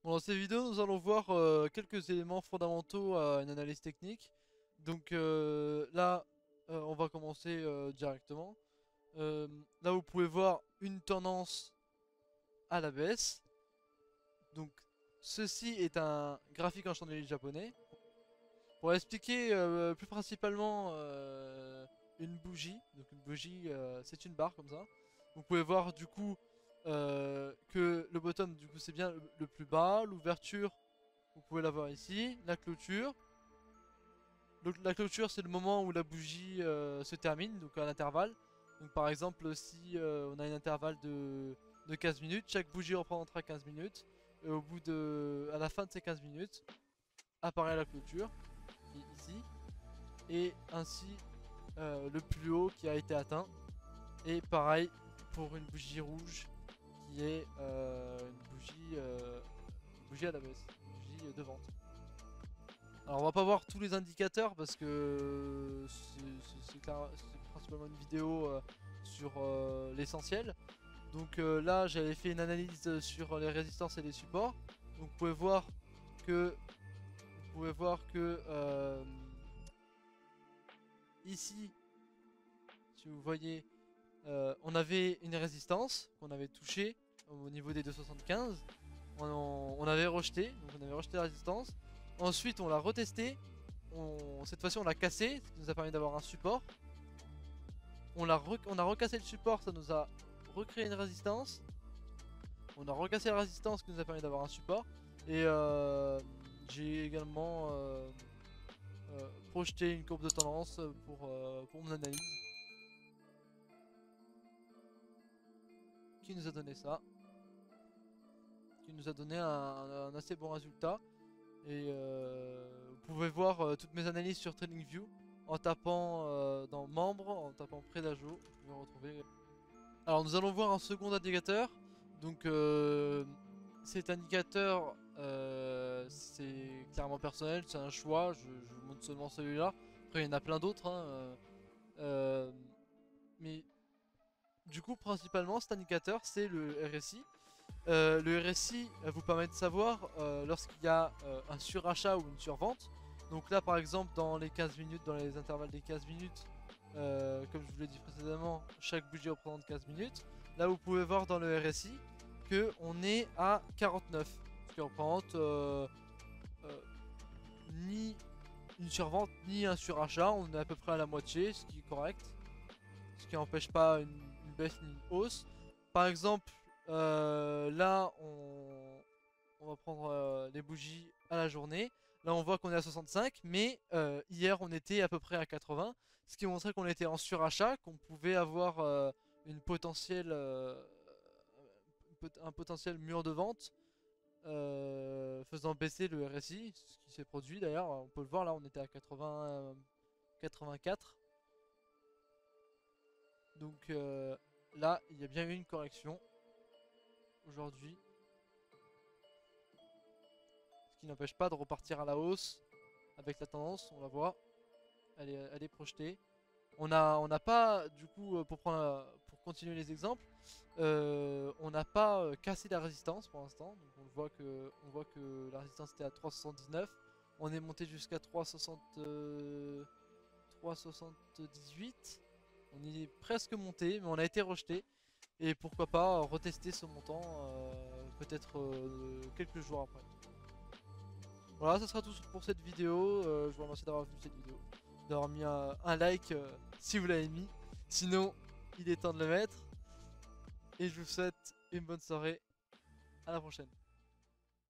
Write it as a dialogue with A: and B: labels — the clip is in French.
A: Bon, dans cette vidéo, nous allons voir quelques éléments fondamentaux à une analyse technique. Donc là, on va commencer directement. Euh, Là, vous pouvez voir une tendance à la baisse. Donc, ceci est un graphique en chandelier japonais. Pour expliquer plus principalement une bougie. Donc, une bougie, c'est une barre comme ça. Vous pouvez voir du coup que le bottom, du coup, c'est bien le plus bas. L'ouverture, vous pouvez la voir ici. La clôture. Donc la clôture, c'est le moment où la bougie se termine, donc à l'intervalle. Donc par exemple, si on a un intervalle de 15 minutes, chaque bougie représentera 15 minutes. Et à la fin de ces 15 minutes, apparaît la clôture, qui est ici. Et ainsi, le plus haut qui a été atteint. Et pareil pour une bougie rouge, qui est une bougie à la baisse, une bougie de vente. Alors on va pas voir tous les indicateurs parce que c'est principalement une vidéo sur l'essentiel. Donc là j'avais fait une analyse sur les résistances et les supports. Donc que vous pouvez voir que ici, si vous voyez, on avait une résistance qu'on avait touchée au niveau des 2,75. On avait rejeté, donc on avait rejeté la résistance. Ensuite on l'a retesté. Cette fois-ci on l'a cassé, ce qui nous a permis d'avoir un support. On a recassé le support, ça nous a recréé une résistance. On a recassé la résistance, ce qui nous a permis d'avoir un support. Et j'ai également projeté une courbe de tendance pour mon analyse. Qui nous a donné ça. Qui nous a donné un assez bon résultat. Et vous pouvez voir toutes mes analyses sur TradingView en tapant dans membres, en tapant Predajo. Vous pouvez retrouver. Alors nous allons voir un second indicateur. Donc cet indicateur c'est clairement personnel, c'est un choix. Je vous montre seulement celui-là. Après il y en a plein d'autres. Hein, mais du coup principalement cet indicateur c'est le RSI. Le RSI vous permet de savoir lorsqu'il y a un surachat ou une survente. Donc là par exemple dans les 15 minutes, dans les intervalles des 15 minutes, comme je vous l'ai dit précédemment, chaque budget représente 15 minutes. Là vous pouvez voir dans le RSI que on est à 49, ce qui représente euh, ni une survente ni un surachat. On est à peu près à la moitié, ce qui est correct, ce qui n'empêche pas une baisse ni une hausse. Par exemple, là, on va prendre les bougies à la journée. Là, on voit qu'on est à 65, mais hier, on était à peu près à 80, ce qui montrait qu'on était en surachat, qu'on pouvait avoir une potentielle, un potentiel mur de vente faisant baisser le RSI, ce qui s'est produit d'ailleurs. On peut le voir, là, on était à 80, 84. Donc là, il y a bien eu une correction aujourd'hui, ce qui n'empêche pas de repartir à la hausse avec la tendance, on la voit, elle est projetée. On n'a pas, du coup, pour continuer les exemples, on n'a pas cassé la résistance pour l'instant. Donc on voit que la résistance était à 3,79. On est monté jusqu'à 3,60, 3,78. On y est presque monté, mais on a été rejeté. Et pourquoi pas retester ce montant peut-être quelques jours après. Voilà, ça sera tout pour cette vidéo. Je vous remercie d'avoir vu cette vidéo, d'avoir mis un like si vous l'avez mis. Sinon, il est temps de le mettre. Et je vous souhaite une bonne soirée. À la prochaine.